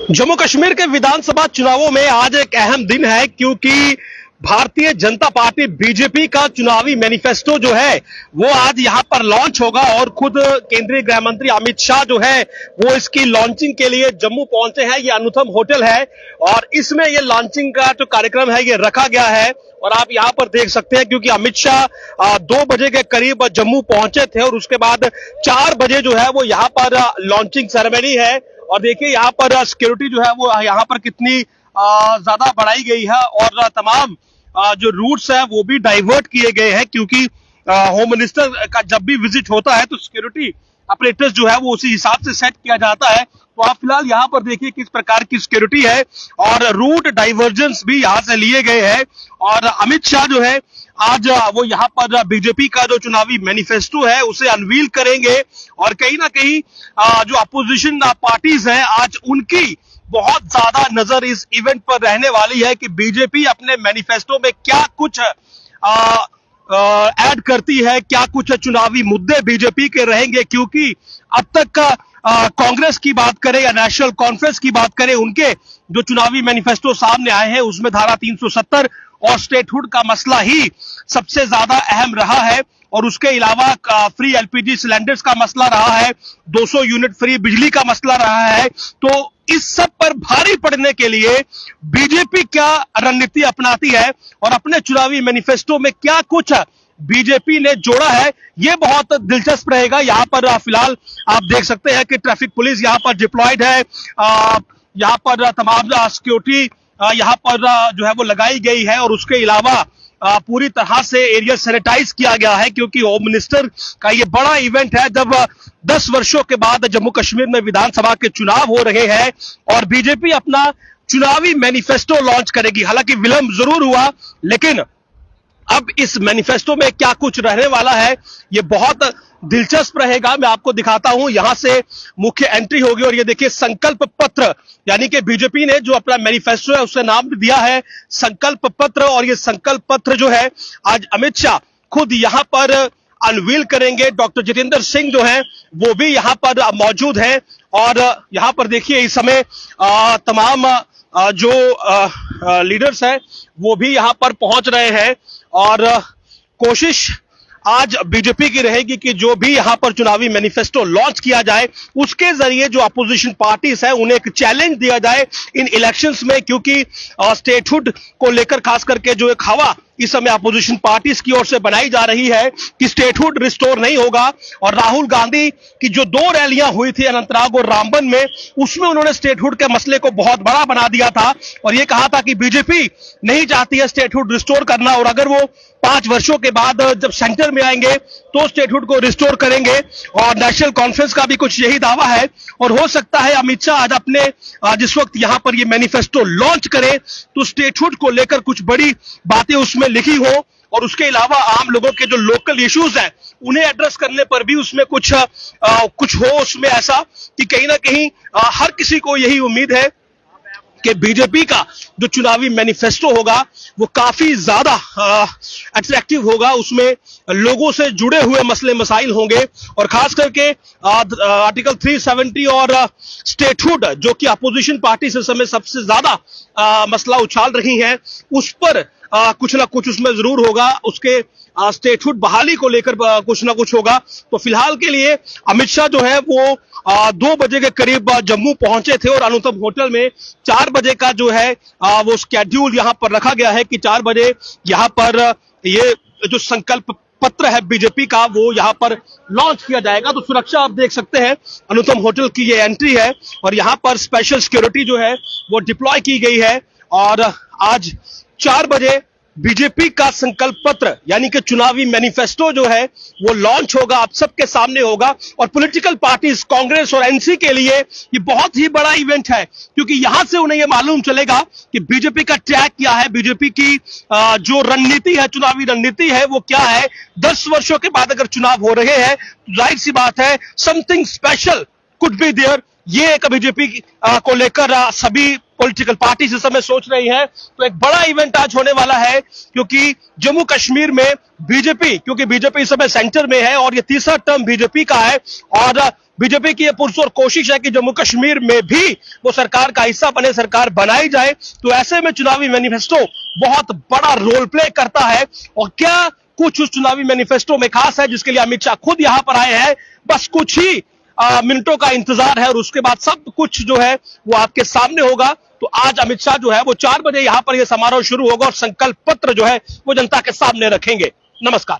जम्मू कश्मीर के विधानसभा चुनावों में आज एक अहम दिन है क्योंकि भारतीय जनता पार्टी बीजेपी का चुनावी मैनिफेस्टो जो है वो आज यहां पर लॉन्च होगा और खुद केंद्रीय गृह मंत्री अमित शाह जो है वो इसकी लॉन्चिंग के लिए जम्मू पहुंचे हैं। ये अनुथम होटल है और इसमें ये लॉन्चिंग का जो कार्यक्रम है ये रखा गया है और आप यहां पर देख सकते हैं क्योंकि अमित शाह 2 बजे के करीब जम्मू पहुंचे थे और उसके बाद 4 बजे जो है वो यहां पर लॉन्चिंग सेरेमनी है। और देखिए यहाँ पर सिक्योरिटी जो है वो यहाँ पर कितनी ज्यादा बढ़ाई गई है और तमाम जो रूट्स है वो भी डाइवर्ट किए गए हैं क्योंकि होम मिनिस्टर का जब भी विजिट होता है तो सिक्योरिटी अपरेटर्स जो है वो उसी हिसाब से सेट किया जाता है। तो आप फिलहाल यहाँ पर देखिए किस प्रकार की सिक्योरिटी है और रूट डाइवर्जेंस भी यहाँ से लिए गए हैं। और अमित शाह जो है आज वो यहाँ पर बीजेपी का जो चुनावी मैनिफेस्टो है उसे अनवील करेंगे और कहीं ना कहीं जो अपोजिशन पार्टीज हैं आज उनकी बहुत ज्यादा नजर इस इवेंट पर रहने वाली है कि बीजेपी अपने मैनिफेस्टो में क्या कुछ ऐड करती है, क्या कुछ चुनावी मुद्दे बीजेपी के रहेंगे क्योंकि अब तक का कांग्रेस की बात करें या नेशनल कॉन्फ्रेंस की बात करें उनके जो चुनावी मैनिफेस्टो सामने आए हैं उसमें धारा 370 और स्टेटहुड का मसला ही सबसे ज्यादा अहम रहा है और उसके अलावा फ्री एलपीजी सिलेंडर्स का मसला रहा है, 200 यूनिट फ्री बिजली का मसला रहा है। तो इस सब पर भारी पड़ने के लिए बीजेपी क्या रणनीति अपनाती है और अपने चुनावी मैनिफेस्टो में क्या कुछ बीजेपी ने जोड़ा है ये बहुत दिलचस्प रहेगा। यहां पर फिलहाल आप देख सकते हैं कि ट्रैफिक पुलिस यहां पर डिप्लॉयड है, यहां पर तमाम सिक्योरिटी यहां पर जो है वो लगाई गई है और उसके अलावा पूरी तरह से एरिया सैनिटाइज किया गया है क्योंकि होम मिनिस्टर का ये बड़ा इवेंट है जब 10 वर्षों के बाद जम्मू कश्मीर में विधानसभा के चुनाव हो रहे हैं और बीजेपी अपना चुनावी मैनिफेस्टो लॉन्च करेगी। हालांकि विलंब जरूर हुआ लेकिन अब इस मैनिफेस्टो में क्या कुछ रहने वाला है ये बहुत दिलचस्प रहेगा। मैं आपको दिखाता हूं, यहां से मुख्य एंट्री होगी और ये देखिए संकल्प पत्र यानी कि बीजेपी ने जो अपना मैनिफेस्टो है उससे नाम दिया है संकल्प पत्र और ये संकल्प पत्र जो है आज अमित शाह खुद यहां पर अनवील करेंगे। डॉक्टर जितेंद्र सिंह जो है वो भी यहां पर मौजूद है और यहां पर देखिए इस समय तमाम जो लीडर्स हैं वो भी यहां पर पहुंच रहे हैं और कोशिश आज बीजेपी की रहेगी कि जो भी यहां पर चुनावी मैनिफेस्टो लॉन्च किया जाए उसके जरिए जो अपोजिशन पार्टीज है उन्हें एक चैलेंज दिया जाए इन इलेक्शंस में क्योंकि स्टेटहुड को लेकर खास करके जो एक हवा इस समय अपोजिशन पार्टीज की ओर से बनाई जा रही है कि स्टेटहुड रिस्टोर नहीं होगा। और राहुल गांधी की जो 2 रैलियां हुई थी अनंतनाग और रामबन में उसमें उन्होंने स्टेटहुड के मसले को बहुत बड़ा बना दिया था और यह कहा था कि बीजेपी नहीं चाहती है स्टेटहुड रिस्टोर करना और अगर वो 5 वर्षों के बाद जब सेंटर में आएंगे तो स्टेटहुड को रिस्टोर करेंगे और नेशनल कॉन्फ्रेंस का भी कुछ यही दावा है। और हो सकता है अमित शाह आज अपने जिस वक्त यहां पर ये मैनिफेस्टो लॉन्च करें तो स्टेटहुड को लेकर कुछ बड़ी बातें उसमें लिखी हो और उसके अलावा आम लोगों के जो लोकल इश्यूज हैं उन्हें एड्रेस करने पर भी उसमें कुछ हो उसमें ऐसा कि कहीं ना कहीं हर किसी को यही उम्मीद है कि बीजेपी का जो चुनावी मैनिफेस्टो होगा वो काफी ज्यादा अट्रैक्टिव होगा, उसमें लोगों से जुड़े हुए मसले मसाइल होंगे और खास करके आर्टिकल 370 और स्टेटहुड जो कि अपोजिशन पार्टी से समय सबसे ज्यादा मसला उछाल रही है उस पर कुछ ना कुछ उसमें जरूर होगा, उसके स्टेटहुड बहाली को लेकर कुछ ना कुछ होगा। तो फिलहाल के लिए अमित शाह जो है वो 2 बजे के करीब जम्मू पहुंचे थे और अनुथम होटल में 4 बजे का जो है वो स्केड्यूल यहां पर रखा गया है कि 4 बजे यहां पर ये जो संकल्प पत्र है बीजेपी का वो यहां पर लॉन्च किया जाएगा। तो सुरक्षा आप देख सकते हैं, अनुथम होटल की ये एंट्री है और यहां पर स्पेशल सिक्योरिटी जो है वो डिप्लॉय की गई है और आज 4 बजे बीजेपी का संकल्प पत्र यानी कि चुनावी मैनिफेस्टो जो है वो लॉन्च होगा, आप सबके सामने होगा और पॉलिटिकल पार्टीज कांग्रेस और एनसी के लिए ये बहुत ही बड़ा इवेंट है क्योंकि यहां से उन्हें ये मालूम चलेगा कि बीजेपी का ट्रैक क्या है, बीजेपी की जो रणनीति है, चुनावी रणनीति है वो क्या है। 10 वर्षों के बाद अगर चुनाव हो रहे हैं तो जाहिर सी बात है something special could be there ये एक बीजेपी को लेकर सभी पॉलिटिकल पार्टी इस समय सोच रही है। तो एक बड़ा इवेंट आज होने वाला है, क्योंकि जम्मू कश्मीर में बीजेपी, क्योंकि बीजेपी इस समय सेंटर में है और ये तीसरा टर्म बीजेपी का है, और बीजेपी की ये पुरजोर कोशिश है कि जम्मू कश्मीर में भी वो सरकार का हिस्सा बने, सरकार बनाई जाए। तो ऐसे में चुनावी मैनिफेस्टो बहुत बड़ा रोल प्ले करता है। और क्या कुछ उस चुनावी मैनिफेस्टो में खास है जिसके लिए अमित शाह खुद यहां पर आए हैं? बस कुछ ही मिनटों का इंतजार है और उसके बाद सब कुछ जो है वो आपके सामने होगा। तो आज अमित शाह जो है वो 4 बजे यहां पर यह समारोह शुरू होगा और संकल्प पत्र जो है वो जनता के सामने रखेंगे। नमस्कार।